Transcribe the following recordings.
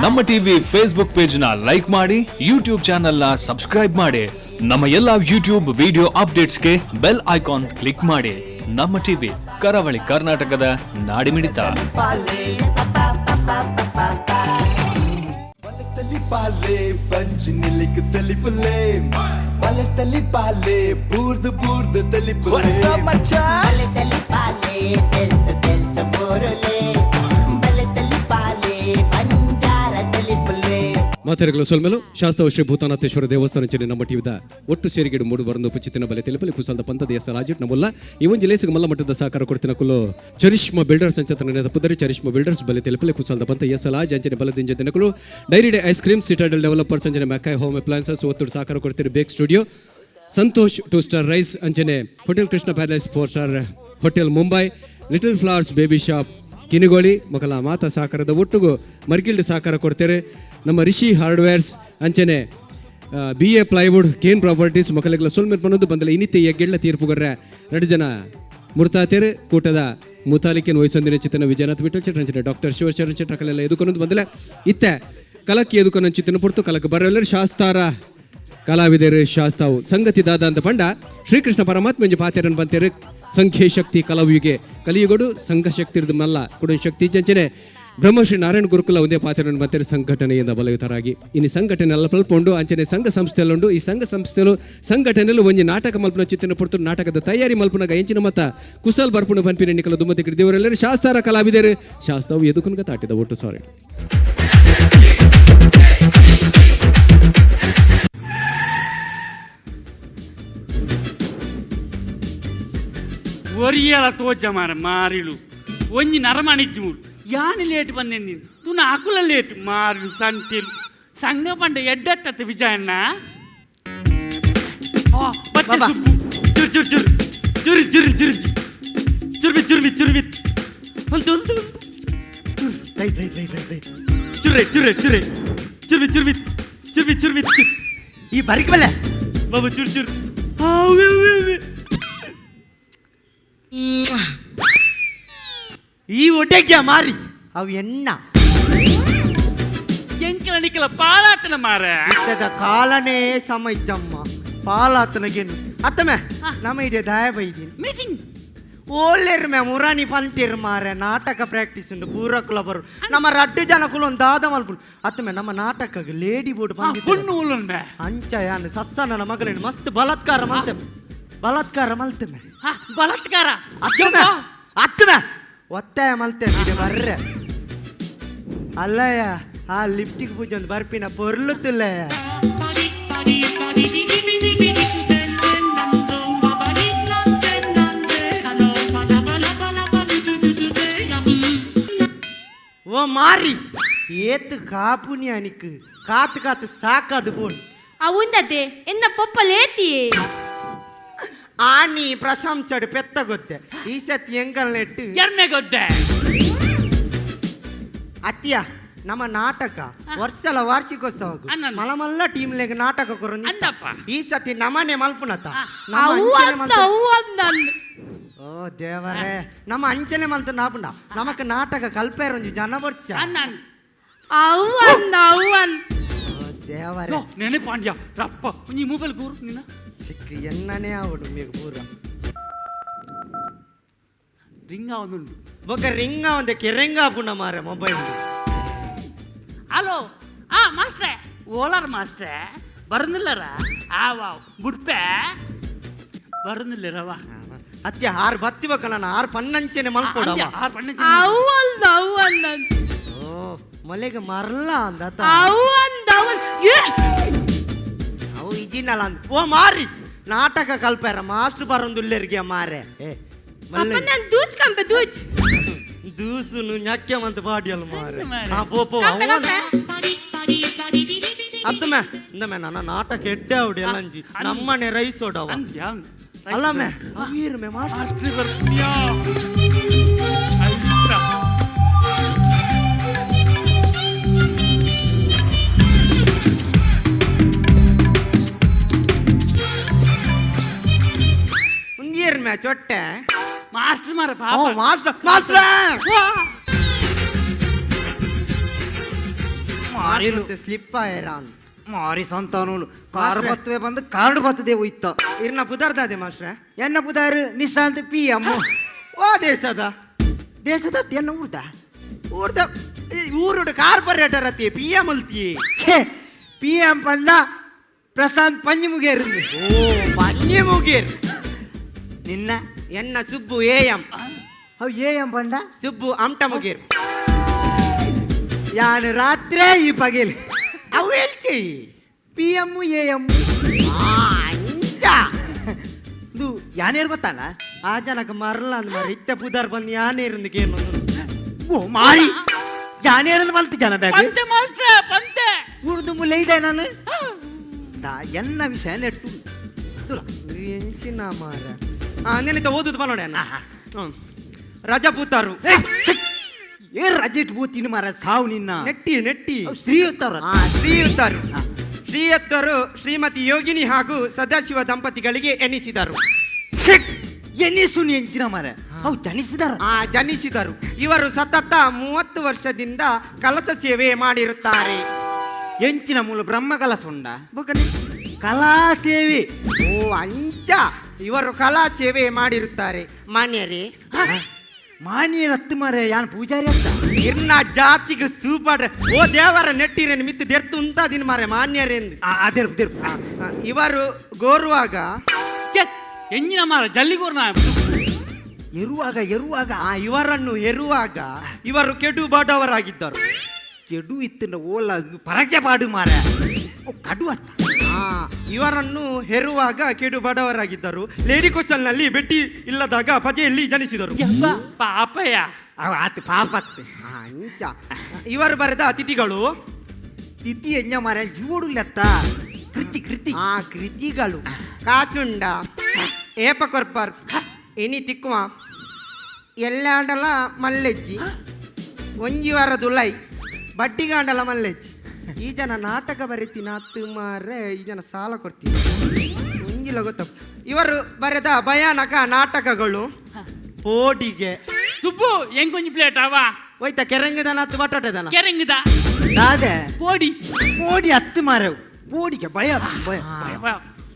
ನಮ್ಮ TV Facebook page ನ like ಮಾಡಿ, ಯೂಟ್ಯೂಬ್ ಚಾನೆಲ್ ನ ಸಬ್ಸ್ಕ್ರೈಬ್ ಮಾಡಿ. ನಮ್ಮ ಎಲ್ಲಾ ಯೂಟ್ಯೂಬ್ ವಿಡಿಯೋ ಅಪ್ಡೇಟ್ಸ್ಗೆ ಬೆಲ್ ಐಕಾನ್ ಕ್ಲಿಕ್ ಮಾಡಿ. ನಮ್ಮ ಟಿವಿ ಕರಾವಳಿ ಕರ್ನಾಟಕದ ನಾಡಿಮಿಡಿತ. ಮಾತೆರೆಗಳ ಸೊಲ್ಮೆಲು ಶಾಸ್ತ್ರ ಶ್ರೀ ಭೂತಾನಾಥೇಶ್ವರ ದೇವಸ್ಥಾನ ಚೆನ್ನ ನಮ್ಮ ಟಿವಿದ ಒಟ್ಟು ಸೇರಿಗೆಡು ಮೂಡು ಬರಂದು ಉಪಚಿತಿನ ಬಲೆ ತೆಲಪಲಿ ಕುಸಲ್ದ ಪಂತದ ಎಸ್ ರಾಜೆಟ್ ನಮ್ಮಲ್ಲ ಇವನ್ ಜಿಲ್ಲೆಸಿಗೆ ಮಲ್ಲ ಮಟ್ಟದ ಸಹಕಾರ ಕೊಡ್ತಿನ ಕುಲು ಚರಿಷ್ಮಾ ಬಿಲ್ಡರ್ಸ್ ಅಂಚತನ ಪುದರಿ ಚರಿಷ್ಮಾ ಬಿಲ್ಡರ್ಸ್ ಬಲೆ ತೆಲಪಲಿ ಕುಸಲ್ದ ಪಂತ ಎಸ್ ರಾಜ್ ಅಂಚನೆ ಬಲದಿಂಜ ದಿನಕಲು dairy day ice cream Citadel developers ಅಂಚನೆ ಮ್ಯಾಕಾಯ್ ಹೋಮ್ ಅಪ್ಲಯನ್ಸಸ್ ಒತ್ತುಡು ಸಹಕಾರ ಕೊಡ್ತಿರಿ bake studio Santosh 2 star rice ಅಂಚನೆ hotel Krishna palace 4 star hotel Mumbai little flowers baby shop Kinnigoli ಮಕಲ ಮಾತಾ ಸಹಕಾರದ ಒಟ್ಟಿಗೂ ಮರ್ಗಿಲ್ಡ್ ಸಹಕಾರ ಕೊಡ್ತಾರೆ. ನಮ್ಮ ರಿಷಿ ಹಾರ್ಡ್ವೇರ್ಸ್ ಅಂಚನೆ BA ಪ್ಲೈವುಡ್ ಕೇನ್ ಪ್ರಾಪರ್ಟೀಸ್ ಮಕ್ಕಳಿಗೆಲ್ಲ ಸೊಲ್ಮೆಟ್ ಬಂದು ಬಂದಲ್ಲ ಇನ್ನಿತ್ತೆ ಎಗ್ಗೆಳ್ಳ ತೀರ್ಪುಗರ್ರೆ 2 ಜನ ಮುರ್ತಾತೇರು ಕೂಟದ ಮುತಾಲಿಕೆನ್ ವಯಸ್ಸೊಂದಿನ ಚಿತ್ತನ ವಿಜಯನಾಥ್ ವಿಠಲ್ ಚಟ್ರ ಅಂಚನೆ ಡಾಕ್ಟರ್ ಶಿವಶರಣ ಚಟ್ರಕಲೆಲ್ಲ ಎದುಕೊಂದು ಬಂದಲ್ಲ ಇತ್ತೆ ಕಲಕ್ಕೆ ಎದುಕೊಂಡು ಚಿತ್ತನ ಪುರ್ತು ಕಲಕ್ಕೆ ಬರಲ್ಲ ಶಾಸ್ತಾರ ಕಲಾವಿದರು ಶಾಸ್ತಾವು ಸಂಗತಿ ದಾದ ಅಂತ ಪಂಡ ಶ್ರೀಕೃಷ್ಣ ಪರಮಾತ್ಮ ಪಾತೆರನ್ ಬಂತೇರು ಸಂಖ್ಯೆ ಶಕ್ತಿ ಕಲಾವಿಗೆ ಕಲಿಯುಗಡು ಸಂಘ ಶಕ್ತಿ ಇರ್ದು ಮಲ್ಲ ಕೂಡ ಶಕ್ತಿ ಚಂಚನೆ ಬ್ರಹ್ಮಶ್ರೀ ನಾರಾಯಣ ಗುರುಕುಲ ಒಂದೇ ಪಾತೆರನ್ ಬಂತೇರು ಸಂಘಟನೆಯಿಂದ ಬಲಯುತರಾಗಿ ಇನ್ನು ಸಂಘಟನೆ ಎಲ್ಲ ಪಲ್ಪೊಂಡು ಅಂಚನೆ ಸಂಘ ಸಂಸ್ಥೆಯಲ್ಲುಂಡು ಈ ಸಂಘ ಸಂಸ್ಥೆಲು ಸಂಘಟನೆಯಲ್ಲೂ ಒಂಜಿ ನಾಟಕ ಮಲ್ಪನ ಚಿತ್ತನ ಪುರ್ತು ನಾಟಕದ ತಯಾರಿ ಮಲ್ಪನಾಗ ಎಂಚಿನ ಮತ್ತ ಕುಸಲ್ ಬರ್ಪುಣ ಬನ್ಪಿನ ನಿಕಲ ದುಮ್ಮತಿ ದೇವರೆಲ್ಲರೂ ಶಾಸ್ತಾರ ಕಲಾವಿದರು ಶಾಸ್ತಾವು ಎದುಕುನ್ಗ ತಾಟಿದ ಒಟ್ಟು ಸಾರಿ ಒರಿಯಲ ತೋಜ ಮಾರಿಳು ಒಂಜಿ ನರಮಣಿಜ್ಜು ಮೂಡು ಯಾನಿ ಲೇಟ್ ಬಂದೆ ನೀನು ತುನ ಆಕುಲ ಲೇಟ್ ಮಾರಿಳು ಸಂತಿಲ್ ಸಂಘ ಪಂಡ ಎಡ್ಡತ್ತ ವಿಜಯಣ್ಣ ಚುರಿ ಚುರಿ ಚುರಿ ಚುರಿ ಚುರ್ಬಿ ಚುರ್ಬಿ ಚುರ್ಬಿ ಒಂದು right right right right right ಚುರೆ ಚುರೆ ಚುರೆ ಚುರ್ಬಿ ಚುರ್ಬಿ ಚುರ್ಬಿ ಚುರ್ಬಿ ಈ ಬರಿಕಬಲ್ಲ ಬಾಬು ಚುರ್ ಚುರ್ ಈ ಒಡೆಗ್ಯ ಮಾರಿ ಅವು ಎನ್ನ ಎಂಕಲ ನಿಕಲ ಪಾಲಾತನ ಮಾರ ಇತ್ತದ ಕಾಲನೇ ಸಮಯಮ್ಮ ಪಾಲಾತನಗೇನು ಅತ್ತಮೆ ನಮ್ಮ ಇಡೆ ದಯ ಬೈದೀನಿ ಮೀಟಿಂಗ್ ಓಲ್ಲೇರು ಮೇ ಮುರಾನಿ ಪಂತಿರು ಮಾರೆ ನಾಟಕ ಪ್ರಾಕ್ಟೀಸ್ ಉಂಟು ಪೂರಕುಲ ಬರು ನಮ್ಮ 2 ಜನ ಕುಲ ಒಂದು ದಾದ ಮಲ್ಪುಲು ಅತ್ತಮೆ ನಮ್ಮ ನಾಟಕಗೆ ಲೇಡಿ ಬೋರ್ಡ್ ಬಂದಿದ್ದ ಅಂಚ ಯಾನು ಸಸ್ಸನ ಮಗಳೇನು ಮಸ್ತ್ ಬಲಾತ್ಕಾರ ಮಲ್ತೆ ಬಲಾತ್ಕಾರ ಮಲ್ತೆಮೆ ಬಲಾತ್ಕಾರ ಅತ್ತಮೆ ಅತ್ತಮೆ ಒತ್ತಾಯ ಮಲ್ತೇನೆ ಬರ್ರೆ ಅಲ್ಲಯ್ಯ ಆ ಲಿಫ್ಟಿಗೆ ಪೂಜೆ ಒಂದು ಬರ್ಪಿನ ಪೊರ್ಲುತ್ತಿಲ್ಲ ஓ மாறி ஏத்து காப்புனி அனிக்கு காத்து காத்து சாக்காது போன் అవుందదే ఎన్న పొప్పలేతియే ಆನಿ ಪ್ರಶಂಸಡು ಪೆತ್ತ ಗೊತ್ತೆ ಈ ಸತಿ ಎಂಗಲ್ ನೆಟ್ಟು ಎರ್ಮೆ ಗೊತ್ತೆ ಅತ್ಯ ನಮ್ಮ ನಾಟಕ ವರ್ಷಲ ವಾರ್ಷಿಕೋತ್ಸವ ಮಲಮಲ್ಲ ಟೀಮ್ ಲೆಗ್ ನಾಟಕ ಕೊರ ಈ ಸತಿ ನಮ್ಮನೆ ಮಲ್ಪುನತ ಓ ದೇವರೇ ನಮ್ಮ ಅಂಚನೆ ಮಲ್ತು ನಾಪುಂಡ ನಮಕ್ ನಾಟಕ ಕಲ್ಪೇರೊಂಜಿ ಜನ ಬರ್ಚ ದೇವರೇ ನೆನಪಾಂಡ್ಯ ರಪ್ಪ ಒಂಜಿ ಮೊಬೈಲ್ ಕೂರು ನಿನ್ನ ಚಿಕ್ಕ ಎನ್ನನೇ ಆವಡು మీకు ಪೂರ ರಿಂಗ್ ಆವದುಂಡು ಬೊಕ ರಿಂಗ್ ಆವಂದೆ ಕೆರೆಂಗ ಆಪುಂಡ ಮಾರೆ ಮೊಬೈಲ್ ಹಲೋ ಮಾಸ್ಟ್ರೇ ಓಲರ್ ಮಾಸ್ಟ್ರೇ ಬರುന്നിಲ್ಲರ ವಾವ್ ಬುಡ್ಪೆ ಬರುന്നിಲ್ಲರವ ಅತ್ಯ ಆರು ಬತ್ತಿ ಬಕ್ಕ ನಾನು 6 ಪನ್ನಂಚನೆ ಮಲ್ಕೊಡವ 6 ಪನ್ನಂಚನೆ ಓ ಮಲೆಗೆ ಮರಲ ಅಂದತ ಅವು ಇಜಿನಲ್ಲ ಅಂದ ಓ ಮಾರಿ ನಾಟಕ ಕಲ್ಪೇರ ಮಾಸ್ಟರ್ ಬರೊಂದುಲ್ಲೆರ್ಗೆ ಮಾರೆ ದೂಸುನು ñakke ಮಂತ ಪಾಡಿಯಲ್ಲ ಮಾರೆ ಪೋಪೋ ಅತ್ತಮೆ ಇಂದಮೆ ನನ್ನ ನಾಟಕ ಎಡ್ಡೆ ಅವಡಿ ಎಲ್ಲಂಜಿ ನಮ್ಮನೆ ರೈಸ್ ಓಡವ ಅಲ್ಲಮೆ ಅವೀರ್ ಮೆ ಮಾಸ್ಟರ್ ಬರ್ತಿಯಾ ಉಂದಿಯರ್ ಮೆ ಚೊಟ್ಟೆ ಮಾಸ್ಟರ್ ಮಾರ ಪಾಪ ಮಾಸ್ಟರ್ ಮಾಸ್ಟರ್ ಏನು ಸ್ಲಿಪ್ ಏರಾನ್ ಮಾರಿ ಸಂತಾನೋನು ಕಾರ್ ಬತ್ತವೆ ಬಂದು ಕಾರ್ಡ್ ಬತ್ತದೆ ಹೋಯ್ತ ಇರ್ನ ಪುದರ್ದಾದೆ ಮಾಸ್ಟ್ರೆ ಎನ್ನ ಪುದಾರು ನಿಶಾಂತ್ ಪಿ ಎಮ್ ಓ ದೇಶದ ದೇಶದ ಎನ್ನ ಊರ್ದ ಊರ್ದ ಊರುಡು ಕಾರ್ಪೊರೇಟರ್ ಅತಿ ಪಿ ಎಂ ಅಲ್ತಿ ಪಿ ಎಂ ಪಂಡ ಪ್ರಶಾಂತ್ ಪಂಜಿ ಮುಗೇರು ಓ ಪಂಜಿ ಮುಗೀರ್ ನಿನ್ನ ಎನ್ನ ಸುಬ್ಬು ಎ ಎಂ ಅವು ಏ ಎಂ ಪಂಡ ಸುಬ್ಬು ಅಮ್ಟ ಮುಗೀರ್ ಯಾನು ರಾತ್ರಿ ಈ ಪಗೇಲಿ ಅವು ಎಲ್ಚಿ ಪಿ ಎಮ್ ಎ ಎಮ್ ಅಂಚ ಇದು ಯಾನೇರು ಗೊತ್ತಲ್ಲ ಆ ಜನಕ್ಕೆ ಮರಲ್ಲ ಅಂದ್ ಮಾರ ಇತ್ತ ಪುದರ್ ಬಂದು ಯಾನೇ ಇರಂದಕ್ಕೇನು ಓ ಮಾರಿ ಯಾನೇರದು ಬಂತು ಜನ ಬ್ಯಾಗ್ ಪಂತೆ ಮಾಸ್ಟ್ರೆ ಪಂತೆ ಉರ್ದು ಮುಲ್ಲ ಇದೆ ನಾನು ಎನ್ನ ವಿಷಯ ನೆಟ್ಟು ಎಂಚಿನ ಮಾರ ನೆನಿತ ಓದುದು ಬನ್ನೋಡೆ ಅಣ್ಣ ರಜಾ ಪೂತಾರು ಏನ್ ರಜೆಟ್ ಬೂತಿನ ಮಾರ ಸಾವು ನಿನ್ನ ನೆಟ್ಟಿ ನೆಟ್ಟಿ ಅವ್ ಶ್ರೀಯುತ್ತವ್ರ ಶ್ರೀಯುತರು ಶ್ರೀಯುತರು ಶ್ರೀಮತಿ ಯೋಗಿನಿ ಹಾಗೂ ಸದಾಶಿವ ದಂಪತಿಗಳಿಗೆ ಎನಿಸಿದರು ಎನ್ನಿಸು ನೀ ಎಂಚಿನ ಮಾರ ಅವು ಜನಿಸಿದಾರ ಜನಿಸಿದರು ಇವರು ಸತತ 30 ವರ್ಷದಿಂದ ಕಲಸ ಸೇವೆ ಮಾಡಿರುತ್ತಾರೆ ಎಂಚಿನ ಮೂಲ ಬ್ರಹ್ಮ ಕಲಸ ಉಂಡ ಬೊಕನೆ ಕಲಾ ಸೇವೆ ಓ ಅಂಚ ಇವರು ಕಲಾ ಸೇವೆ ಮಾಡಿರುತ್ತಾರೆ ಮಾನ್ಯರೇ ಮಾನಿಯರ್ ಹತ್ತು ಮಾರೆ ಯಾನ್ ಪೂಜಾರಿ ಅಂತ ಇರ್ನ ಜಾತಿಗೆ ಸೂಪರ್ ಓ ದೇವರ ನೆಟ್ಟಿರೇನು ಮಿತ್ತು ದೆರ್ತು ಉಂತಾದಿನ ಮಾರೆ ಮಾನ್ಯರೆಂದು ಅದೇರು ಇವರು ಗೋರುವಾಗ ಎಂಜಿನ ಮಾರ ಜಲ್ಲಿಗೋರ್ನ ಎರುವಾಗ ಇವರನ್ನು ಹೆರುವಾಗ ಇವರು ಕೆಡು ಬಾಡವರಾಗಿದ್ದರು ಕೆಡು ಇತ್ತಿನ ಓಲ ಪರಕೆ ಪಾಡು ಮಾರ ಕಡು ಅತ್ತ ಇವರನ್ನು ಹೆರುವಾಗ ಕೆಡು ಬಡವರಾಗಿದ್ದರು ಲೇಡಿ ಕೋಸ್ಟಲ್ನಲ್ಲಿ ಬೆಟ್ಟಿ ಇಲ್ಲದಾಗ ಪದೆಯಲ್ಲಿ ಜನಿಸಿದರು ಪಾಪಯ್ಯ ಅವ ಆತು ಪಾಪತ್ತೆ ಅಂಚ ಇವರು ಬರೆದ ಅತಿಥಿಗಳು ತಿಥಿ ಎಂಜ ಮಾರ ಜೋಡು ಲೆತ್ತ ಕೃತಿ ಕೃತಿಗಳು ಕಾಸುಂಡ ಏಪಕೊರ್ಪರ್ ಎನಿ ತಿಕ್ಕುವ ಎಲ್ಲಾಂಡಲ ಮಲ್ಲೆಜ್ಜಿ ಒಂಜಿವಾರ ದುಲೈ ಬಡ್ಡಿಗಾಂಡಲ ಮಲ್ಲೆಜ್ಜಿ ಈ ಜನ ನಾಟಕ ಬರೀತೀನಿ ಹತ್ತು ಮಾರೆ ಈ ಜನ ಸಾಲ ಕೊಡ್ತೀನಿ ಒಂಜಿಲ ಗೊತ್ತ ಇವರು ಬರೆದ ಭಯಾನಕ ನಾಟಕಗಳು ಪೋಡಿಗೆ ಸುಬ್ಬು ಎಂಕೊಂಜಿ ಪ್ಲೇಟ್ ಅವ ಹೋಯ್ತಾ ಕೆರಂಗದನ ಹತ್ತು ಬಟಾಟೆದನ ಕೆರೆಂಗದ ಅದೇ ಪೋಡಿ ಪೋಡಿ ಹತ್ತು ಮಾರ ಪೋಡಿಗೆ ಭಯ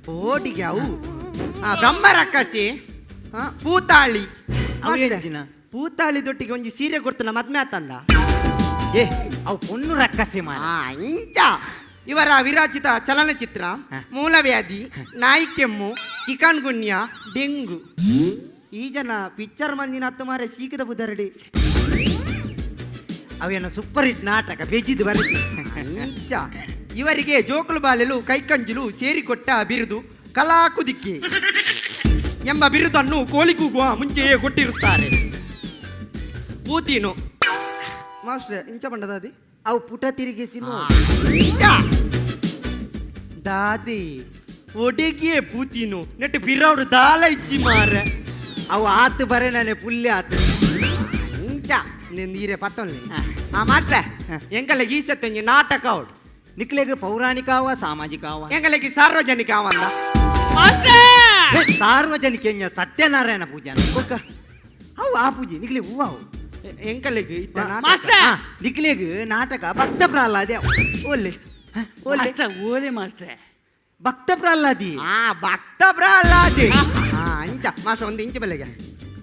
ಪೋಡಿಗೆ ಅವು ಬ್ರಹ್ಮ ರಕ್ಕಸಿ ಪೂತಾಳಿ ಅವು ಎಂಚಿನ ಪೂತಾಳಿ ದೊಟ್ಟಿಗೆ ಒಂಜಿ ಸೀರೆ ಕೊಡ್ತಾನ ಮದ್ಮೆ ಆತಂದ ಏ ಅವು ಪೊನ್ನು ರಕ್ಕಸೆ ಮಾರ ಇಂಚ ಇವರ ವಿರಾಜಿತ ಚಲನಚಿತ್ರ ಮೂಲವ್ಯಾಧಿ ನಾಯಿ ಕೆಮ್ಮು ಚಿಕನ್ ಗುನ್ಯ ಡೆಂಗು ಈ ಜನ ಪಿಕ್ಚರ್ ಮಂದಿನ ಹತ್ತು ಮಾರೆ ಸೀಕಿದ ಬುದರಡಿ ಅವೇನು ಸೂಪರ್ ಹಿಟ್ ನಾಟಕ ಬೇಜಿದ್ದು ಬರಲಿ ಇಂಚ ಇವರಿಗೆ ಜೋಕುಲು ಬಾಲೆಲು ಕೈಕಂಜಲು ಸೇರಿಕೊಟ್ಟ ಬಿರುದು ಕಲಾಕುದಿಕ್ಕೆ ಎಂಬ ಬಿರುದನ್ನು ಕೋಳಿ ಕೂಗುವ ಮುಂಚೆಯೇ ಕೊಟ್ಟಿರುತ್ತಾರೆ ಪೂತಿನು ಮಾಸ್ಟ್ರೆ ಇಂಚ ಬಂಡದಾದಿ ಅವು ಪುಟ ತಿರುಗಿಸಿ ದಾದಿ ಒಡೆಗೆ ಪೂತಿನು ನೆಟ್ಟು ಬಿರವ್ರು ದಾಲ ಇಚ್ಚಿ ಮಾರೆ ಅವು ಆತು ಬರೆ ನಾನೇ ಪುಲ್ಯ ಆತು ಇಂಚ ನೀರೆ ಪತ್ತೊಲ್ಲಿ ಮಾಸ್ಟ್ರೆ ಎಂಕಲೆಗೆ ಈ ಸತ್ತೊಂಜಿ ನಾಟಕ ಅವಳು ನಿಕ್ಲೆಗೆ ಪೌರಾಣಿಕವ ಸಾಮಾಜಿಕವ ಎಂಕಲೆಗೆ ಸಾರ್ವಜನಿಕ ಅವಂದ ಮಾಸ್ಟ್ರೆ ಸಾರ್ವಜನಿಕ ಸತ್ಯನಾರಾಯಣ ಪೂಜೆ ಅವು ಆ ಪೂಜೆ ನಿಕ್ಲೆ ಹೂವು ಅವು ಎಂಕಲೆಗೆ ಮಾಸ್ಟ್ರೆ ನಿಕ್ಲೆಗೆ ನಾಟಕ ಭಕ್ತ ಪ್ರಹ್ಲಾದಿ ಒಲ್ಲೆ ಮಾಸ್ಟ್ರೆ ಓಲೆ ಮಾಸ್ಟ್ರೆ ಭಕ್ತ ಪ್ರಹ್ಲಾದಿ ಭಕ್ತ ಪ್ರಹ್ಲಾದಿ ಇಂಚ ಮಾಸ್ಟರ್ ಒಂದು ಇಂಚ ಬೆಲೆಗೆ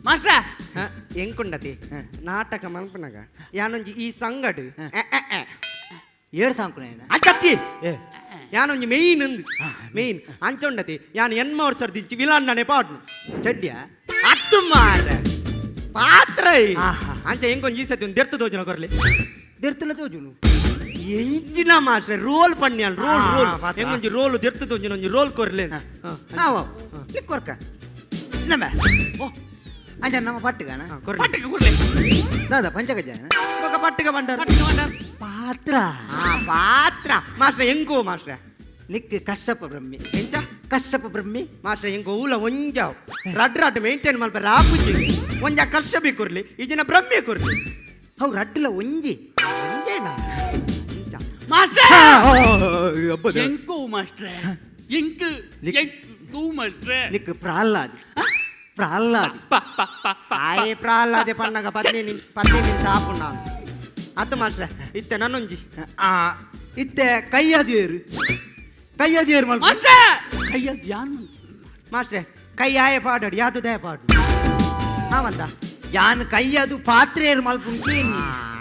ಮಾಸ್ಟ್ರೆ ಎಂಕುಂಡತಿ ನಾಟಕ ಮಲ್ಪನಾಗ ಯಾನೊಂಜಿ ಈ ಸಂಗಡು ಏಳು ಸಾಂಕು ಅಂಚತ್ತಿ ಯಾನೊಂಜಿ ಮೇಯ್ನ್ ಅಂದು ಮೇಯ್ನ್ ಅಂಚೊಂಡತಿ ಯಾನು ಎನ್ಮೋರ್ ಸರ್ದಿಂಚಿ ವಿಲಾಂಡನೆ ಪಾಡ್ನು ಚಡ್ಯ ಹತ್ತು ಮಾರ ಪಾತ್ರ ಅಂಚ ಎಂಕೊಂಜಿ ಈ ಸತಿ ಒಂದು ದೆರ್ತು ತೋಜನ ಕೊರ್ಲಿ ದೆರ್ತನ ತೋಜುನು ಎಂಚಿನ ಮಾಸ್ಟ್ರೆ ರೋಲ್ ಪಣ್ಯಾಲ್ ರೋಲ್ ರೋಲ್ ಎಂಗೊಂಜಿ ರೋಲ್ ದೆರ್ತು ತೋಜನ ಒಂಜಿ ರೋಲ್ ಕೊರ್ಲೆ ಕೊರ್ಕ ನಮ್ಮ ಓ ಅಂಚ ನಮ್ಮ ಪಟ್ಟಗಣ ಪಟ್ಟಕ್ಕೆ ಕೊಡ್ಲೆ ದಾದ ಪಂಚಗಜ ಪಟ್ಟಿಗ ಬಂಡಾರ ಪಾತ್ರ ಪಾತ್ರ ಮಾಸ್ಟ್ರೆ ಎಂಗೋ ಮಾಸ್ಟ್ರೆ ನಿಕ್ ಕಶ್ಯಪ ಬ್ರಹ್ಮಿ ಎಂಚ ಕಶ್ಯಪ ಬ್ರಹ್ಮಿ ಮಾಸ್ಟ್ರೆ ಎಂಗೋ ಊಲ ಒಂಜಾವ್ ರಡ್ ಮೇಂಟೈನ್ ಮಲ್ಪರ ಆಪುಜಿ ಒಂಜ ಕಶ್ಯಪಿ ಕೊರ್ಲಿ ಈಜಿನ ಬ್ರಹ್ಮೆ ಕೊರ್ಲಿ ಅವು ರಡ್ಲ ಒಂಜಿ ಮಾಸ್ಟ್ರೆ ಎಂಕು ಮಾಸ್ಟ್ರೆ ಎಂಕು ಎಂಕು ಮಾಸ್ಟ್ರೆ ನಿಕ್ ಪ್ರಹ್ಲಾದಿ ಪ್ರಹ್ಲಾದಿ ಆಯೆ ಪ್ರಹ್ಲಾದೆ ಪಣ್ಣಗ ಪತ್ನಿ ನಿನ್ ಸಾಪುಣ್ಣ ಅತ್ತ ಮಾಸ್ಟ್ರೆ ಇತ್ತೆ ನನ್ನೊಂಜಿ ಇತ್ತೆ ಕೈಯದು ಏರು ಮಲ್ಪ ಮಾಸ್ಟ್ರೆ ಕೈಯದ್ದು ಯಾನು ಮಾಸ್ಟ್ರೆ ಕೈ ಆಯ ಪಾಡೋಡು ಯಾವುದು ದಯ ಪಾಡು ಹಾವಂತ ಯಾನ್ ಕೈಯದು ಪಾತ್ರೆ ಏರು ಮಲ್ಪ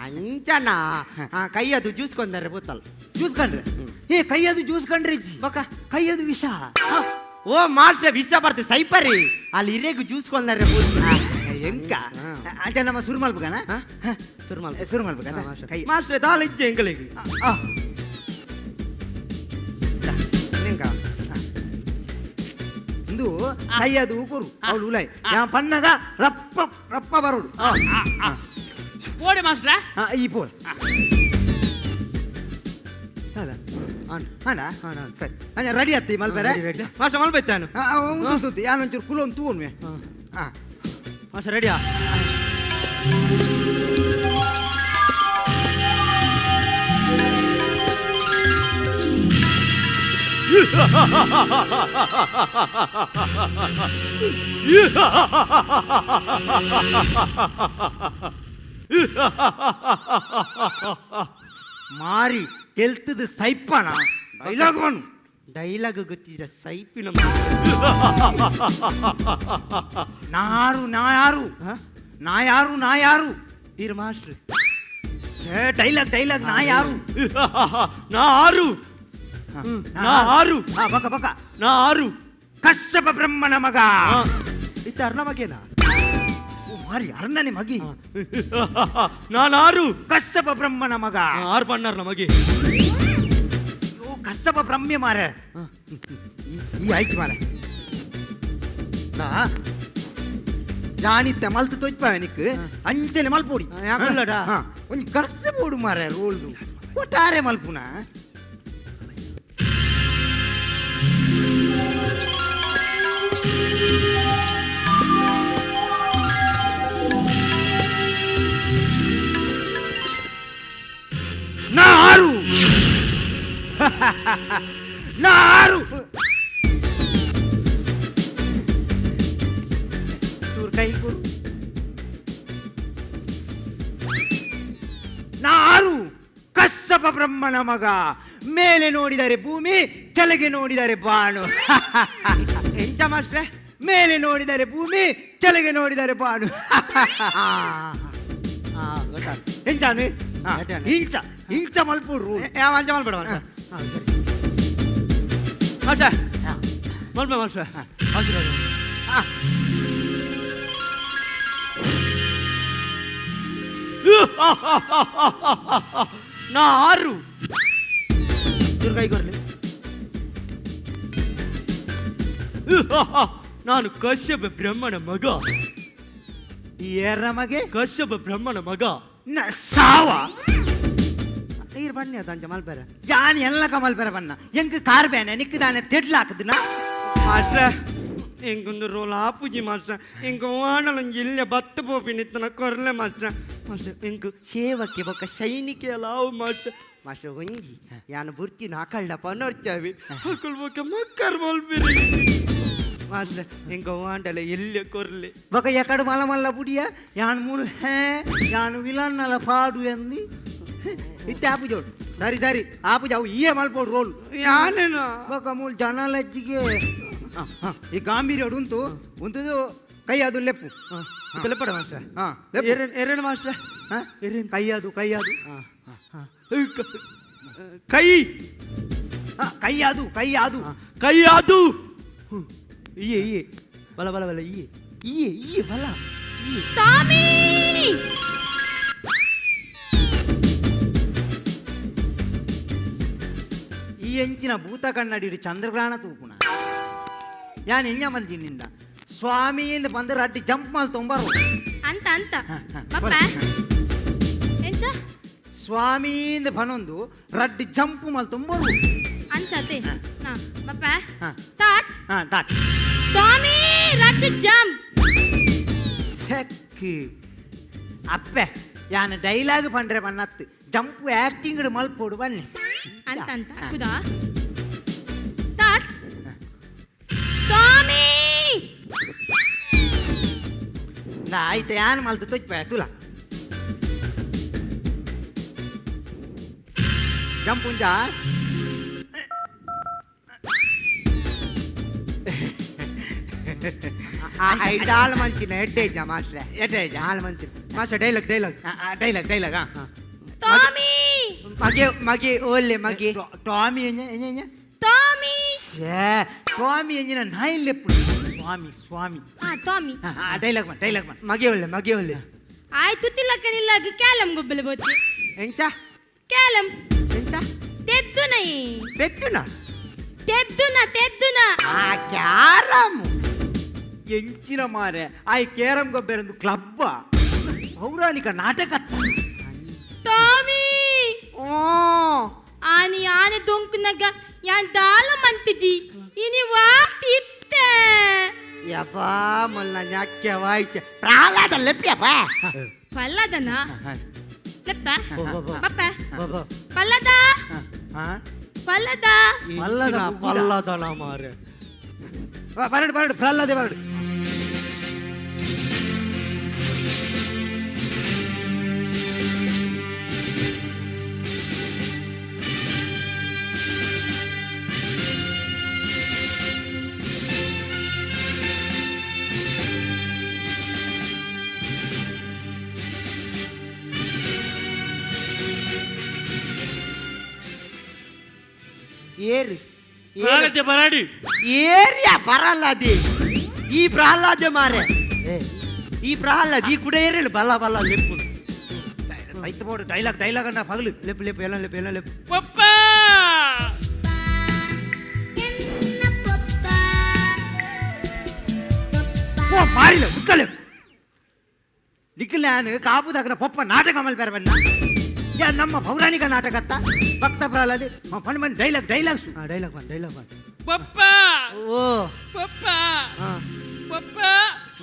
ಅಂಚನಾ ಕೈಯದು ಜ್ಯೂಸ್ಕೊಂಡರೆ ಗೊತ್ತಲ್ಲ ಜ್ಯೂಸ್ ಕಂಡ್ರೆ ಕೈಯದು ಜ್ಯೂಸ್ ಕಂಡ್ರೆ ಇಜ್ಜಿ ಬೊಕ್ಕ ಕೈಯದು ವಿಷ ಓ ಮಾಸ್ಟ್ರೆ ವಿಷ ಬರ್ತದೆ ಸೈಪರಿ ಅಲ್ಲಿ ಇರೇಗು ಜ್ಯೂಸ್ಕೊಂಡರೆ ಎಂಕ ಅಂಚ ನಮ್ಮ ಸುರು ಮಲ್ಪಗನ ಸುರು ಮಲ್ಪಗನ ಕೈ ಮಾಸ್ಟ್ರೆ ದಾಲ್ ಇಜ್ಜೆ ಎಂಗಳಿಗೆ ಇಂದು ಕೈಯದು ಕೊರು ಅವಳು ಉಲಾಯ್ ಯಾ ಪನ್ನಗ ರಪ್ಪ ರಪ್ಪ ಬರೋಡು ಓಡಿ ಮಾಸ್ಟ್ರೆ ಈ ಪೋಲ್ ಅಣ್ಣ ಸರಿ ಅಂಜ ರೆಡಿ ಆತ್ತಿ ಮಲ್ಬೇರೆ ಮಾಸ್ಟರ್ ಮಲ್ಬೈತಾನು ಯಾನೊಂಚೂರು ಕುಲೊಂದು ತೂನ್ವೆ ಹಾಂ ಮಾಸ್ಟರ್ ರೆಡಿಯಾ ಮಾರಿ ತೆಲ್ತದ ಸೈಪನ ಡೈಲಾಗ್ ಬನ್ನು ಡೈಲಾಗ್ ಗೊತ್ತಿದ್ರೆ ಸೈಪಿನ ನಾ ಯಾರು ಇರ್ ಮಾಸ್ಟ್ರು ಡೈಲಾಗ್ ನಾ ಯಾರು ನಾ ಆರು ಬಕ ಬಕ ನಾ ಆರು ಕಶ್ಯಪ ಬ್ರಹ್ಮನ ಮಗ ಇತ್ತ ಅರ್ಣ ಮಗೇನಾ ಮಾರಿ ಅರ್ಣನೆ ಮಗಿ ನಾನಾರು ಕಶ್ಯಪ ಬ್ರಹ್ಮನ ಮಗ ಆರು ಬಣ್ಣರ್ನ ಮಗೆ ಕಶ್ಯಪ ಬ್ರಹ್ಮ್ಯ ಮಾರೆ ಈ ಆಯ್ತು ಮಾರೆ ಜಾನಿತ್ತ ಮಲ್ತು ತೊಯ್ಪಾವೆ ನಿಕ್ ಅಂಚನೆ ಮಲ್ಪೋಡಿ ಒಂಜಿ ಕರ್ಸೆ ಬೋಡು ಮಾರೆ ರೋಲ್ದು ಒಟ್ಟಾರೆ ಮಲ್ಪುನ ನಾರು ಚೂರು ಕೈ ಕೊಡು ನಾರು ಕಶ್ಯಪ ಬ್ರಹ್ಮನ ಮಗ ಮೇಲೆ ನೋಡಿದರೆ ಭೂಮಿ ಕೆಳಗೆ ನೋಡಿದರೆ ಬಾಣು ಎಂತ ಮಾಸ್ಟ್ರೆ ಮೇಲೆ ನೋಡಿದರೆ ಭೂಮಿ ಕೆಳಗೆ ನೋಡಿದರೆ ಬಾಣು ಗೊತ್ತಾಗ್ತದೆ ಎಂಚಾನು ಇಂಚ ಮಲ್ಪುಡ್ರು ಯಾವ ಅಂಚ ಮಲ್ಬೇಡ ಮಾಸ್ಟ್ರೆ ಮಲ್ಬೆ ಮಾಸ್ಟ್ರೆ ನಾ ಆರು ಕೈ ಕೊರ್ಲಿ ನಾನು ಕಶ್ಯಪ ಬ್ರಹ್ಮನ ಮಗ ಎರ್ರ ಮಗೆ ಕಶ್ಯಪ ಬ್ರಹ್ಮನ ಮಗ ಸಾವ ನೀರು ಬನ್ನಿ ಅದು ಅಂಚ ಮಲ್ಬೇರೆ ಯಾನ್ ಎಲ್ಲ ಕಮಲ್ಪೆರ ಬನ್ನ ಎಂಕ್ ಕಾರ್ ಬೇನೆ ನಿಕ್ಕದಾನೆ ತೆಡ್ಲಾಕದನ ಮಾಸ್ಟ್ರೆ ಎಂಗೊಂದು ರೋಲ್ ಆಪುಜಿ ಮಾಸ್ಟ್ರೆ ಎಂಕ ವಾಣಲೊಂಜಿ ಇಲ್ಲೇ ಬತ್ತು ಪೋಪಿ ನಿತ್ತನ ಕೊರ್ಲೆ ಮಾಸ್ಟ್ರೆ ಮಾಸ್ಟ್ರೆ ಎಂಕು ಸೇವಕ್ಕೆ ಬೊಕ್ಕ ಸೈನಿಕೆ ಲಾವು ಮಾಸ್ಟ್ರೆ ಮಾಸ್ಟ್ರೆ ಒಂಜಿ ಯಾನು ಬುರ್ತಿನ ಹಾಕಳ್ಳ ಪನೋರ್ಚಾವಿ ಹಾಕೊಳ್ಬೇಕ ಮಕ್ಕರ್ ಮಲ್ಪಿರಿ ಮಾಸ್ಟ್ರೆ ಎಂಕ ವಾಂಡಲೆ ಎಲ್ಲೇ ಕೊರ್ಲೆ ಬೊಕ ಎಕಡು ಮಲ ಮಲ್ಲ ಬುಡಿಯ ಯಾನ್ ಮೂಲು ಯಾನು ವಿಲನ್ನಲ ಪಾಡು ಎಂದಿ ಇತ್ತೆ ಆಪು ಜೋಡು ಸರಿ ಆಪು ಜಾವು ಈಯೇ ಮಲ್ಪೋಡು ರೋಲ್ ಯಾನೇನು ಬೊಕ ಮೂಲು ಜನಲಜ್ಜಿಗೆ ಈ ಗಾಂಭೀರ್ಯ ಉಂಟು ಉಂಟುದು ಕೈ ಅದು ಲೆಪ್ಪು ತಲೆಪಡ ಮಾಸ್ಟ್ರೆ ಎರೇನು ಮಾಸ್ಟ್ರೆ ಕೈಯದು ಕೈ ಕೈ ಅದು ಇಯೇ ಬಲ ಇಯೇ ಬಲ ಟಾಮಿ ಈ ಎಂಚಿನ ಭೂತ ಕನ್ನಡಿ ಚಂದ್ರಗ್ರಹಣ ತೂಪುನ ಯಾನ್ ಹೆಂಗ ಬಂದಿನಿಂದ ಸ್ವಾಮಿಯಿಂದ ಬಂದು ರಡ್ಡಿ ಜಂಪ್ ಮಾಲ್ ತೊಂಬರು ಅಂತ ಪಪ್ಪ ಎಂಚ ಸ್ವಾಮಿಯಿಂದ ಬನೊಂದು ರಡ್ಡಿ ಜಂಪ್ ಮಾಲ್ ತೊಂಬರು ಅಂತತೆ ಪಪ್ಪ ಸ್ಟಾರ್ಟ್ ತಾಟ್ ಟಾಮಿ ರಟ್ ಜಂಪ್ ಸೆಕ್ ಅಪ್ಪೆ ಯಾನ್ ಡೈಲಾಗ್ ಪಂಡ್ರೆ ಬನ್ನತ್ತು ಜಂಪ್ ಆಕ್ಟಿಂಗ್ ಮಲ್ಪೋಡು ಬನ್ನಿ ಅಂತ ಕುದಾ ಸ್ಟಾರ್ಟ್ ಟಾಮಿ ಆಯ್ತು ಯಾನ್ ಮಲ್ತು ತೊಯ್ಪ ತುಲ ಜಂಪ್ ಉಂಟಾ ಐದು ಹಾಳು ಮಂಚಿನ ಎಡ್ಡೇಜ ಮಾಸ್ಟ್ರೆ ಎಡ್ಡೇಜ? ಹಾಳು ಮಂಚಿನ ಮಾಸ್ಟರ್ ಡೈಲಾಗ್ ಡೈಲಾಗ್ ಟಾಮಿ ಮಗೆ ಒಳ್ಳೆ ಮಗೆ ಟಾಮಿ ಎಂಜ ಟಾಮಿ ಸ್ವಾಮಿ ಎಂಜಿನ ನಾಯಿಲ್ಲೆಪ್ಪು ಸ್ವಾಮಿ ಟಾಮಿ ಡೈಲಾಗ್ ಮಗೆ ಒಳ್ಳೆ ಆಯ್ತು ತಿಲ್ಲಕ್ಕನಿಲ್ಲ ಕ್ಯಾಲಂ ಗೊಬ್ಬಲ ಬೋತಿ ಎಂಚ ಕ್ಯಾಲಂ ಎಂಚ ತೆದ್ದುನ ಬೆತ್ತುನ ತೆದ್ದುನ ಆ ಕ್ಯಾರಮ್ ಎಂಚಿನ ಮಾರೆ ಆಯ್ ಕೇರಂ ಗೊಬ್ಬೆರಂದು ಕ್ಲಬ್ಬ ಪೌರಾಣಿಕ ನಾಟಕ ಟಾಮಿ ಓ ಆನೆ ದೊಂಕುನಗ ಯಾನ್ ದಾಲ ಮಂತಿಜಿ ಇನಿ ವಾತಿತ್ತೆ ಯಪ್ಪ ಮಲ್ಲ ನ್ಯಾಕ್ಯ ವಾಯ್ಸ ಪ್ರಾಲಾದ ಲೆಪ್ಪ್ಯಪ್ಪ ಪಲ್ಲದನ ಲೆಪ್ಪ ಪಪ್ಪ ಬಾಬಾ ಪಲ್ಲದ ಪಲ್ಲದ ಪಲ್ಲದನ ಮಾರೆ ಬರಡು ಪ್ರಹ್ಲಾದೆ ಬರಡು ಏರಿ ಪ್ರಹ್ಲಾದೆ ಬರಾಡಿ ಏರಿಯಾ ಪ್ರಹ್ಲಾದೆ ಈ ಪ್ರಹ್ಲಾದೆ ಮಾರೆ ಈ ಪ್ರಹ್ಲಾದ್ ಈ ಕೂಡ ಏರಿಲ್ಲ ಬಲ್ಲ ಲೆಪ್ಪು ಸೈತ್ ಬೋರ್ಡ್ ಡೈಲಾಗ್ ಅನ್ನ ಪಗಲು ಲೆಪ್ ಎಲ್ಲ ಲೆಪ್ ಪಪ್ಪ ಓ ಮಾರಿಲ್ಲ ಮುಕ್ಕಲೆ ದಿಕ್ಕಲ್ಯಾನು ಕಾಪುದಾಗನ ಪಪ್ಪ ನಾಟಕ ಮಲ್ಪೇರ ಬನ್ನ ಯಾ ನಮ್ಮ ಪೌರಾಣಿಕ ನಾಟಕ ಅತ್ತ ಭಕ್ತ ಪ್ರಹ್ಲಾದೆ ಪನ್ ಡೈಲಾಗ್ ಡೈಲಾಗ್ ಬನ್ ಪಪ್ಪ ಓ ಪಪ್ಪ ಹಾ ಪಪ್ಪ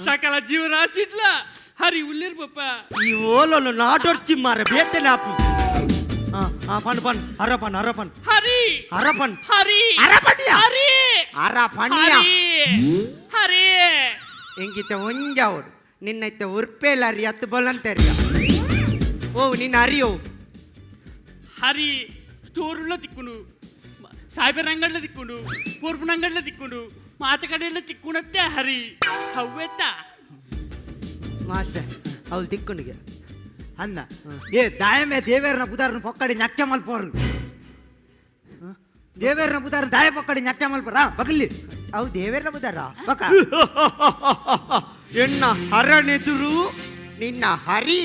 ಸಕಲ ಜೀವರಾಶಿಡ್ಲ ಹರಿ ಉಲ್ಲಿರ್ ಪಪ್ಪ ಈ ಓಲೋಲು ನಾಟೋರ್ಚಿ ಮಾರೆ ಬೇತಲೆ ಆಪಿ ಪನ್ ಹರಪನ್ ಹರಿ ಹರಪನ್ ಹರಿ ಹರಪನ್ಯ ಹರಿ ಹರಪನ್ಯ ಹರಿ ಎಂಗಿತ ಒಂಜಾವಡು ನಿನ್ನೈತೆ ಉರ್ಪೇಲಾರಿ ಹತ್ತು ಬೊಲಂತೆರಿಯ ಓ ನಿನ್ನ ಅರಿಯೋ ಹರಿ ಸ್ಟೋರ್ಲ ತಿಕ್ಕುಂಡು ಸೈಬರ್ ಅಂಗಡ್ಲ ತಿಕ್ಕುಂಡು ಪೂರ್ಪನ ಅಂಗಡ್ಲ ತಿಕ್ಕುಂಡು ಮಾತುಕಡೆಲ್ಲ ತಿಕ್ಕುಣತ್ತೆ ಹರಿ ಹವ್ವೆತ್ತ ಮಾಸ್ಟರ್ ಅವಳು ತಿಕ್ಕೊಂಡಿಗೆ ಅನ್ನ ಏ ದಾಯಮೇ ದೇವೇರನ ಬುಧಾರನ ಪೊಕ್ಕಡಿ ñಕ್ಕೆ ಮಲ್ಪೋರು ದೇವೇರನ ಬುಧಾರನ ದಾಯ ಪೊಕ್ಕಡಿ ñಕ್ಕೆ ಮಲ್ಪರ ಬಗಲಿ ಅವು ದೇವೇರ್ನ ಬುದಾರ ಬಕ ಎನ್ನ ಹರನೆದುರು ನಿನ್ನ ಹರಿ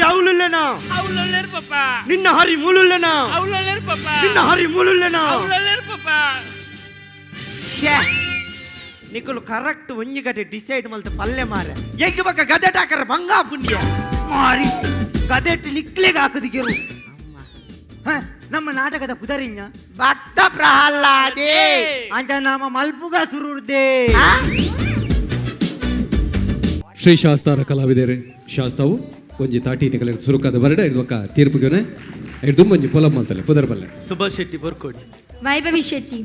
ಅವಳುಲ್ಲೆನ ಅವಳಲ್ಲೇರ್ ಪಪ್ಪ ನಿನ್ನ ಹರಿ ಮೂಲುಲ್ಲೆನ ಅವಳಲ್ಲೇರ್ ಪಪ್ಪ ನಿನ್ನ ಹರಿ ಮೂಲುಲ್ಲೆನ ಅವಳಲ್ಲೇರ್ ಪಪ್ಪ ನಿಕಲು ಕರೆಕ್ಟ್ ಒಂಜಿ ಗಡೆ ಡಿಸೈಡ್ ಮಲ್ತ ಪಲ್ಲೆ ಮಾರೆ ಎಗಿ ಬಕ್ಕ ಗದೆ ಟಾಕರ ಬಂಗಾ ಪುಂಡ್ಯ ಮಾರಿ ಗದೆಟ್ಟು ಲಿಕ್ಲಿಗೆ ಹಾಕದಿಗೆರು ನಮ್ಮ ನಾಟಕದ ಪುದರಿഞ്ഞ ಭಕ್ತ ಪ್ರಹ್ಲಾದೆ ಅಂಚ ನಮ್ಮ ಮಲ್ಪುಗ ಸುರುರ್ದೆ ಶ್ರೀ ಶಾಸ್ತಾರ ಕಲಾವಿದರೆ ಶಾಸ್ತಾವು ಒಂಜಿ ತಾಟಿ ನಿಕಲ ಸುರುಕಾದ ಬರಡ ಇಡ್ವಕ್ಕ ತೀರ್ಪುಗೆನೆ ಇಡ್ದು ಒಂಜಿ ಪೊಲಮ್ಮ ಅಂತಲೆ ಪುದರ್ ಬಲ್ಲೆ ಸುಭಾಷ್ ಶೆಟ್ಟಿ ಬರ್ಕೋಡಿ ವೈಭವಿ ಶೆಟ್ಟಿ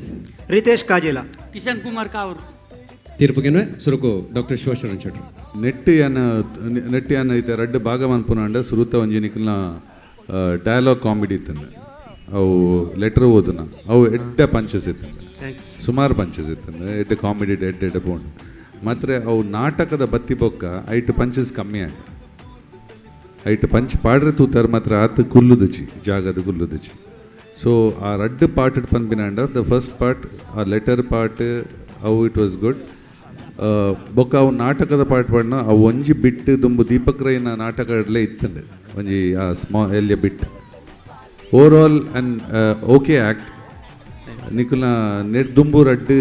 ರಿತೇಶ್ ಕಾಜೇಲ ಕಿಶನ್ ಕುಮಾರ್ ಕಾವ್ರು ತೀರ್ಪುಗೆನೆ ಸುರುಕು ಡಾಕ್ಟರ್ ಶಿವಶರಣ್ ಶೆಟ್ರು ನೆಟ್ಟಿ ಅನ್ನ ಐತೆ ರಡ್ಡು ಭಾಗ ಮನ್ಪುನಂಡ ಸುರುತ ಒಂಜಿ ನಿಕ್ಲ್ನ ಡಯಲಾಗ್ ಕಾಮಿಡಿ ಇತ್ತಂದೆ ಅವು ಲೆಟರ್ ಓದುನ ಅವು ಎಡ್ಡೆ ಪಂಚಸ್ ಇತ್ತಂದೆ ಸುಮಾರು ಪಂಚಸ್ ಇತ್ತಂದೆ ಎಡ್ಡೆ ಕಾಮಿಡಿ ಎಡ್ಡೆ ಬೋಂಡ್ ಮಾತ್ರ ಅವು ನಾಟಕದ ಬತ್ತಿ ಬೊಕ್ಕ ಐಟ್ ಪಂಚಸ್ ಕಮ್ಮಿ ಆಯ್ತು ಐಟ್ ಪಂಚ್ ಪಾಡ್ರೆ ತೂತಾರ ಮಾತ್ರ ಆತ ಕುಲ್ಲುದುಚಿ ಜಾಗದ ಕುಲ್ಲುದುಚಿ ಸೊ ಆ ರಡ್ಡು ಪಾರ್ಟ್ ಪನ್ಪಿನಂಡ ದ ಫಸ್ಟ್ ಪಾರ್ಟ್ ಆ ಲೆಟರ್ ಪಾರ್ಟ್ ಅವು ಇಟ್ ವಾಸ್ ಗುಡ್ ಬೊಕ್ಕ ಅವು ನಾಟಕದ ಪಾರ್ಟ್ ಪಡ್ನ ಅವು ಒಂಜಿ ಬಿಟ್ಟು ದುಂಬು ದೀಪಕ್ ರೈನ ನಾಟಕಡ್ಲೇ ಇತ್ತಂಡೆ ಒಂಜಿ ಆ ಎಲ್ಲಿಯ bit over all and okay act ನಿಕುಲ್ನ ನೆಟ್ ದುಂಬು ರಡ್ಡು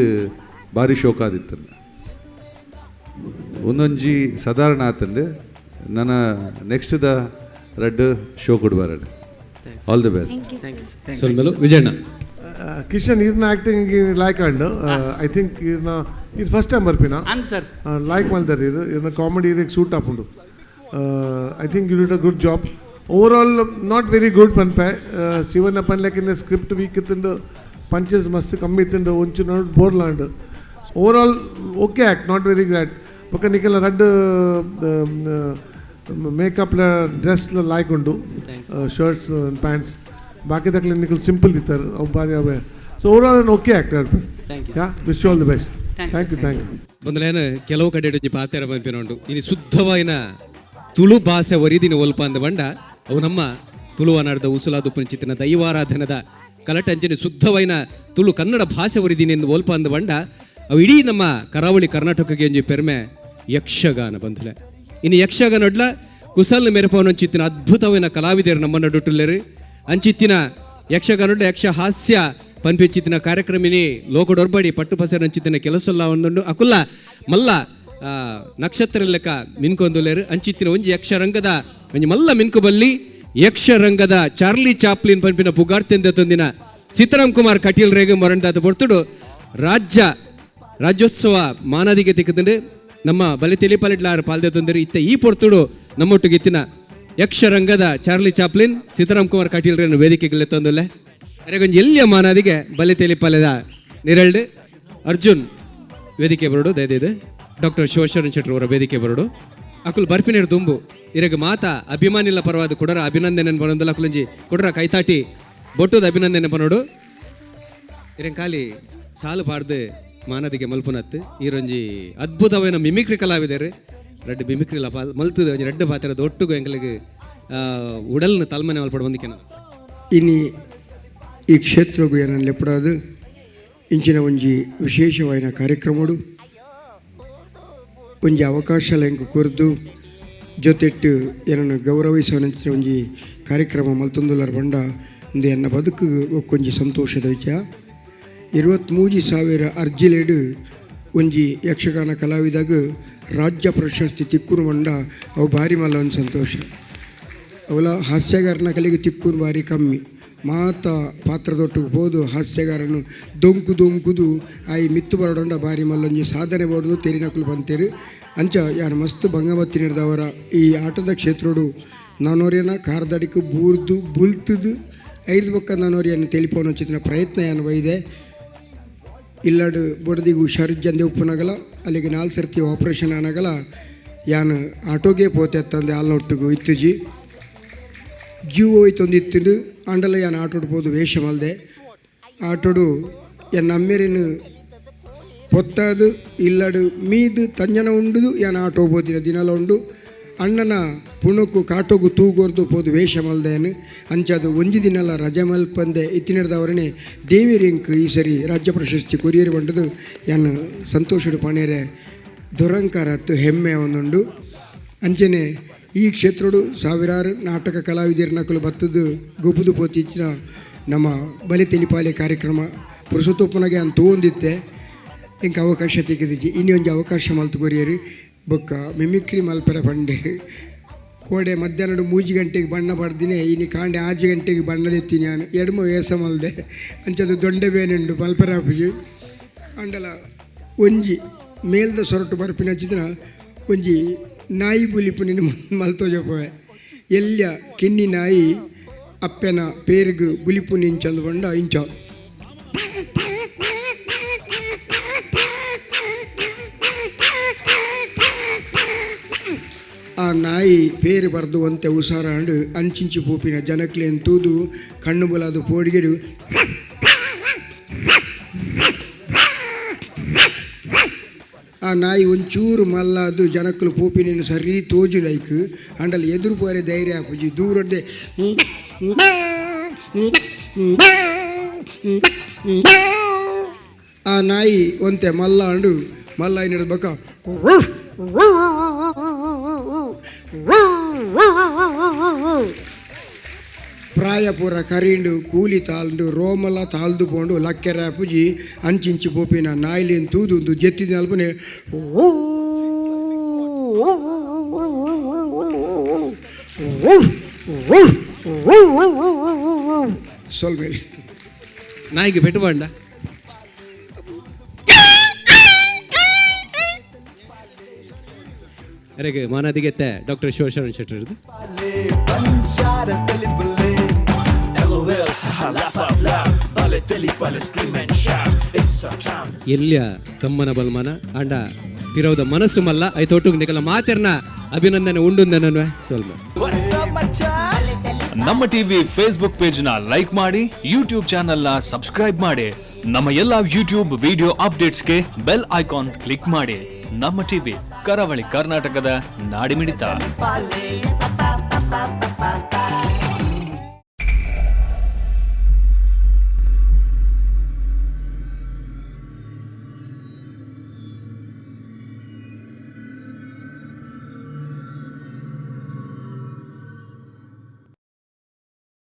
ಭಾರಿ ಶೋಕಾದಿತ್ತಂಡೆ ಒಂದೊಂಜಿ ಸಾಧಾರಣ ಆತಂದೆ ನನ್ನ ನೆಕ್ಸ್ಟ್ ದ ರಡ್ಡು ಶೋ ಕೊಡ್ಬಾರಡು ಆಲ್ ದಿ ಬೆಸ್ಟ್ ಸೊಲ್ಮೆಲು ವಿಜಯಣ್ಣ ಕಿಶನ್ ಇದನ್ನ acting like and I think ಇದನ್ನ ಇದು ಫಸ್ಟ್ ಟೈಮ್ ಬರ್ಪಿನ ಅಂದ್ ಸರ್ ಲೈಕ್ ಮಾಡ್ತಾರೆ ಇದನ್ನ ಕಾಮಿಡಿ ಇದಕ್ಕೆ ಸೂಟ್ ಹಾಕೊಂಡು I think you did a good job over all not very good ಪನ್ಪೆ ಶಿವನ ಪನ್ಲೆಕಿನ ಸ್ಕ್ರಿಪ್ಟ್ ವೀಕ್ ಇತ್ತಂಡು ಪಂಚಸ್ ಮಸ್ತ್ ಕಮ್ಮಿ ಇತ್ತಂಡು ಒಂಚು ನೋಡಿ ಬೋರ್ಲಾಂಡ್ over all okay act not very great ಬೊಕ್ಕ ನಿಕ್ಕೆಲ್ಲ ರಡ್ಡು ಮೇಕಪ್ ಡ್ರೆಸ್ ಲೈಕ್ ಉಂಡು ಶರ್ಟ್ಸ್ ಪ್ಯಾಂಟ್ಸ್ ಬಾಕಿ ದ ಕ್ಲಿನಿಕಲ್ ಸಿಂಪಲ್ ಇತ್ತಾರೆ ಅವು ಬಾರಿ ಅವೇ so overall an okay actor. Yeah, wish you all the best. Thank you. ಬಂದಲೇನು ಕೆಲವು ಕಡೆ ಪಾತೆರ ಬಂಪಿನೊಂಡು ಇನಿ ಶುದ್ಧವಾಯಿನ ತುಳು ಭಾಷೆ ಒರಿದಿನ ಒಲ್ಪ ಅಂದ ಬಂಡ ಅವು ನಮ್ಮ ತುಳುವನಾಡದ ಉಸುಲಾದುಪ್ಪನ ಚಿತ್ತಿನ ದೈವಾರಾಧನದ ಕಲಟಂಚಿನ ಶುದ್ಧವಾಯಿನ ತುಳು ಕನ್ನಡ ಭಾಷೆ ಒರಿದಿನ ಎಂದು ಒಲ್ಪ ಅಂದ ಬಂಡ ಅವು ಇಡೀ ನಮ್ಮ ಕರಾವಳಿ ಕರ್ನಾಟಕಕ್ಕೆ ಎಂಜಿ ಪೆರ್ಮೆ ಯಕ್ಷಗಾನ ಬಂಧುಲೆ ಇನ್ನು ಯಕ್ಷಗಾನ ಒಡ್ಲ ಕುಸಲ್ ಮೆರಪವನ ಚಿತ್ತಿನ ಅದ್ಭುತವಾದ ಕಲಾವಿದರು ನಮ್ಮ ನಡುಟ್ಟುಲ್ಲೇರು ಅಂಚಿತ್ತಿನ ಯಕ್ಷಗಾನ ಯಕ್ಷ ಹಾಸ್ಯ ಪನ್ಪೆಚ್ಚಿತ್ತಿನ ಕಾರ್ಯಕ್ರಮಿನಿ ಲೋಕಡೊರ್ಬಡಿ ಪಟ್ಟು ಪಸರ ಅಂಚಿತ್ತಿನ ಕೆಲಸಲ್ಲ ಒಂದೊಂದು ಅಕುಲ್ಲ ಮಲ್ಲ ನಕ್ಷತ್ರ ಲೆಕ್ಕ ಮಿನ್ಕೊಂದುಲೇರು ಅಂಚಿತ್ತಿನ ಒಂಜಿ ಯಕ್ಷರಂಗದ ಒಂಜಿ ಮಲ್ಲ ಮಿನ್ಕು ಬಲ್ಲಿ ಯಕ್ಷರಂಗದ ಚಾರ್ಲಿ ಚಾಪ್ಲಿನ್ ಪನ್ಪಿನ ಪುಗಾರ್ತೆಂದ ತಂದಿನ ಸೀತಾರಾಮ್ ಕುಮಾರ್ ಕಟೀಲ್ ರೇಗ ಮರಣದಾದ ಹೊರತುಡು ರಾಜ್ಯೋತ್ಸವ ಮಾನದಿಗೆ ತಿಕ್ಕದಂಡು ನಮ್ಮ ಬಲೆ ತೆಲಿಪಾಲಿಡ್ಲಾರು ಪಾಲ್ದೆ ತಂದಿರು ಇತ್ತ ಈ ಪೊರ್ತುಡು ನಮ್ಮೊಟ್ಟಿಗೆ ಇತ್ತಿನ ಯಕ್ಷರಂಗದ Charlie Chaplin Sitaram Kumar Kateel rain ವೇದಿಕೆಗೆ ತಂದುಲ್ಲೆ ಅರೆಗೊಂದು ಎಲ್ಲಿಯ ಮಾನದಿಗೆ ಬಲೆ ತೆಲಿಪಾಲೆದ ನಿರಳ್ಡು ಅರ್ಜುನ್ ವೇದಿಕೆ ಬರೋಡು ದಯದಿದೆ ಡಾಕ್ಟರ್ ಶಿವಶರಣ್ ಶೆಟ್ರು ಅವರ ವೇದಿಕೆ ಬರೋಡು ಅಕುಲ್ ಬರ್ಪಿನೇರು ದುಂಬು ಇರಗ ಮಾತಾ ಅಭಿಮಾನಿಲ ಪರವಾದ ಕೊಡರ ಅಭಿನಂದನೆ ಬರೋದಲ್ಲ ಅಕುಲಂಜಿ ಕೊಡರ ಕೈತಾಟಿ ಬೊಟ್ಟದ ಅಭಿನಂದನೆ ಬರೋಡು ಇರಂಗ್ ಖಾಲಿ ಸಾಲು ಪಾಡ್ದು ಮಾನದಿಗೆ ಮಲ್ಪುನತ್ತು ಈರೊಂಜಿ ಅದ್ಭುತವಾದ ಮಿಮಿಕ್ರಿ ಕಲಾವಿದರು ರೆಡ್ ಮಿಮಿಕ್ರಿ ಮಲ್ತದ ಒಂಜಿ ರೆಡ್ ಪಾತ್ರದ ಒಟ್ಟಿಗೂ ಎಂಗಳಿಗೆ ಉಡಲ್ನ ತಲ್ಮನೆ ಮಲ್ಪಡ ಬಂದಿಕೆ ಇನ್ನು ಈ ಕ್ಷೇತ್ರಗೂ ಏನನ್ನು ಲೆಪ್ಪಡೋದು ಇಂಚಿನ ಒಂಜಿ ವಿಶೇಷವಾದ ಕಾರ್ಯಕ್ರಮಡು ಒಂಜಿ ಅವಕಾಶ ಎಂಕು ಕೊರ್ದು ಜೊತೆಟ್ಟು ಏನನ್ನು ಗೌರವಿಸುವಂಚಿನ ಒಂಜಿ ಕಾರ್ಯಕ್ರಮ ಮಲ್ತೊಂದುಲರ ಬಂಡ ಒಂದು ಎನ್ನ ಬದುಕು ಒಕ್ಕೊಂಜಿ ಸಂತೋಷದ ವಿಷಯ 23,000 ಅರ್ಜಿಲೆಡು ಒಂಜಿ ಯಕ್ಷಗಾನ ಕಲಾವಿದಾಗ ರಾಜ್ಯ ಪ್ರಶಸ್ತಿ ತಿಕ್ಕುನು ಬಂಡ ಅವು ಭಾರಿ ಮಲ್ಲ ಒಂದು ಸಂತೋಷ ಅವಲ ಹಾಸ್ಯಗಾರನ ಕಲೆಗೆ ತಿಕ್ಕುನು ಭಾರಿ ಕಮ್ಮಿ ಮಾತ ಪಾತ್ರದೊಟ್ಟಿಗೆ ಹೋದು ಹಾಸ್ಯಗಾರನು ದೊಂಕುದು ಆಯಿ ಮಿತ್ತು ಬರೋಡ ಭಾರಿ ಮಲ್ಲೊಂಜಿ ಸಾಧನೆ ಮಾಡೋದು ತೆರಿನಕಲು ಬಂತೇರು ಅಂಚ ಯಾರು ಮಸ್ತ್ ಭಂಗವತ್ತಿ ನಿರ್ದವರ ಈ ಆಟದ ಕ್ಷೇತ್ರಡು ನಾನೋರಿಯನ ಕಾರ್ದಡಿಕು ಬೂರ್ದು ಬುಲ್ತದು 5 ಪಕ್ಕ ನಾನೋರಿಯನ್ನು ತೆಲಿಪೋನ ಚಿತ್ರ ಪ್ರಯತ್ನ ಏನು ಬೈದೆ ಇಲ್ಲಡು ಬೊಡದಿಗೂ ಹುಷಾರಿಜ್ಜಂದೆ ಉಪ್ಪುನಾಗಲ್ಲ ಅಲ್ಲಿಗೆ 4 ಸರ್ತಿ ಆಪ್ರೇಷನ್ ಆನಾಗಲ್ಲ ಯಾನು ಆಟೋಗೆ ಪೋತೆ ತಂದೆ ಹಾಲ್ನೊಟ್ಟಿಗೂ ಇತ್ತುಜಿ ಜೀವ ಹೋಯ್ತೊಂದಿತ್ತು ಅಂಡಲ ಯಾನು ಆಟೋಡ್ಬೋದು ವೇಷ ಮಲ್ದೆ ಆಟೋಡು ಎನ್ನ ಅಮ್ಮೇರಿನ ಪೊತ್ತದು ಇಲ್ಲಡು ಮೀದು ತಂಜನ ಉಂಡುದು ಯಾನು ಆಟೋ ಹೋದಿನ ದಿನಲ ಉಂಡು ಅಣ್ಣನ ಪುಣಕು ಕಾಟೋಗು ತೂಗೋರ್ದು ಪೋದು ವೇಷ ಮಲ್ದೇನು ಅಂಚದು ಒಂಜಿ ದಿನಲ ರಜೆ ಮಲ್ಪಂದೆ ಇತ್ತಿನಿಡ್ದವರೇ ದೇವಿರಿಂಕ್ ಈ ಸರಿ ರಾಜ್ಯ ಪ್ರಶಸ್ತಿ ಕೊರಿಯರ್ ಬಂಡದು ಯಾನು ಸಂತೋಷಡು ಪಣೇರೆ ದುರಂಕಾರತ್ತು ಹೆಮ್ಮೆ ಒಂದುಂಡು ಅಂಚನೆ ಈ ಕ್ಷೇತ್ರಡು ಸಾವಿರಾರು ನಾಟಕ ಕಲಾವಿದರು ನಕಲು ಬತ್ತದು ಗೊಬ್ಬುದು ಪೋತಿಚ್ಚಿನ ನಮ್ಮ ಬಲೆ ತೆಲಿಪಾಲೆ ಕಾರ್ಯಕ್ರಮ ಪುರುಷೋತ್ತಪ್ಪನಾಗೆ ಅಂತ ತೊಗೊಂದಿತ್ತೆ ಇಂಕ ಅವಕಾಶ ತೆಗೆದಿಚ್ಚಿ ಇನ್ನೊಂದು ಅವಕಾಶ ಮಲ್ತು ಕೊರಿಯರು ಬೊಕ್ಕ ಮಿಮಿಕ್ರಿ ಮಲ್ಪರ ಬಂಡೆ ಕೋಡೆ ಮಧ್ಯಾಹ್ನ 3 ಗಂಟೆಗೆ ಬಣ್ಣ ಪಡ್ದಿನಿ ಇನ್ನು ಕಾಂಡೆ 6 ಗಂಟೆಗೆ ಬಣ್ಣದೆತ್ತೀನಿ ನಾನು ಎಡಮ ವೇಷ ಮಲ್ದೆ ಅಂಚದು ದೊಂಡೆ ಬೇನುಂಡು ಮಲ್ಪರ ಪೂಜೆ ಅಂಡಲ ಒಂಜಿ ಮೇಲ್ದ ಸೊರಟು ಬರ್ಪಿನ ಚಿತ್ರ ಒಂಜಿ ನಾಯಿ ಬುಲಿಪು ನಿನ್ನ ಮಲ್ತೋಜಪ್ಪವೆ ಎಲ್ಲ ಕಿನ್ನಿ ನಾಯಿ ಅಪ್ಪೆನ ಪೇರ್ಗು ಬುಲಿಪು ನಿಂಚಂದು ಬಂಡ ಇಂಚ ಆ ನಾಯಿ ಪೇರು ಬರ್ದು ಅಂತೆ ಉಸಾರಾಂಡು ಅಂಚಿಂಚಿ ಪೂಪಿನ ಜನಕ್ಲೇನ್ ತೂದು ಕಣ್ಣು ಬುಲಾದು ಪೋಡಿಗೆಡು ಆ ನಾಯಿ ಒಂಚೂರು ಮಲ್ಲಾದು ಜನಕ್ಕಲು ಪೂಪಿನ ಸರಿ ತೋಜು ಲೈಕ್ ಅಂಡಲ್ಲಿ ಎದುರು ಪೋರೆ ಧೈರ್ಯ ಹಾಪುಜಿ ದೂರದ್ದೇ ಆ ನಾಯಿ ಒಂತೆ ಮಲ್ಲ ಅಂಡು ಮಲ್ಲ ಏನಿಡ್ಬೇಕ ಪ್ರಾಯಪುರ ಕರಿಂಡು ಕೂಲಿ ತಾಲ್ದು ರೋಮಲ ತಾಲ್ದು ಪೋಂಡು ಲಕ್ಕೆರ ಪುಜಿ ಅಂಚಿಂಚಿ ಪೋಪಿನ ನಾಯಿಲಿನ ತೂದು ಜೆತ್ತಿದ ಅಲ್ಪನೆ ಸೊಲ್ಮೇಲೆ ನಾಯಿಗೆ ಬೆಟ್ಟು ಬಾಂಡ ಅರೆಗೆ ಮಾನದಿಗೆತ್ತೆ ಡಾಕ್ಟರ್ ಶಿವಶರಣ್ ಶೆಟ್ಟಿ ಇರೋದು ಎಲ್ಲಿಯ ತಮ್ಮನ ಬಲ್ಮನ ಅಂಡ ಪಿರೋದ ಮನಸ್ಸು ಮಲ್ಲ ಐತೊಟ್ಟು ನಿಕಲ ಮಾತೆರ್ನ ಅಭಿನಂದನೆ ಉಂಡು ನನ್ನ ಸ್ವಲ್ಪ ನಮ್ಮ ಟಿವಿ ಫೇಸ್ಬುಕ್ ಪೇಜ್ ನ ಲೈಕ್ ಮಾಡಿ, ಯೂಟ್ಯೂಬ್ ಚಾನೆಲ್ ನ ಸಬ್ಸ್ಕ್ರೈಬ್ ಮಾಡಿ. ನಮ್ಮ ಎಲ್ಲಾ ಯೂಟ್ಯೂಬ್ ವಿಡಿಯೋ ಅಪ್ಡೇಟ್ಸ್ಗೆ ಬೆಲ್ ಐಕಾನ್ ಕ್ಲಿಕ್ ಮಾಡಿ. ನಮ್ಮ ಟಿವಿ ಕರಾವಳಿ ಕರ್ನಾಟಕದ ನಾಡಿಮಿಡಿತ.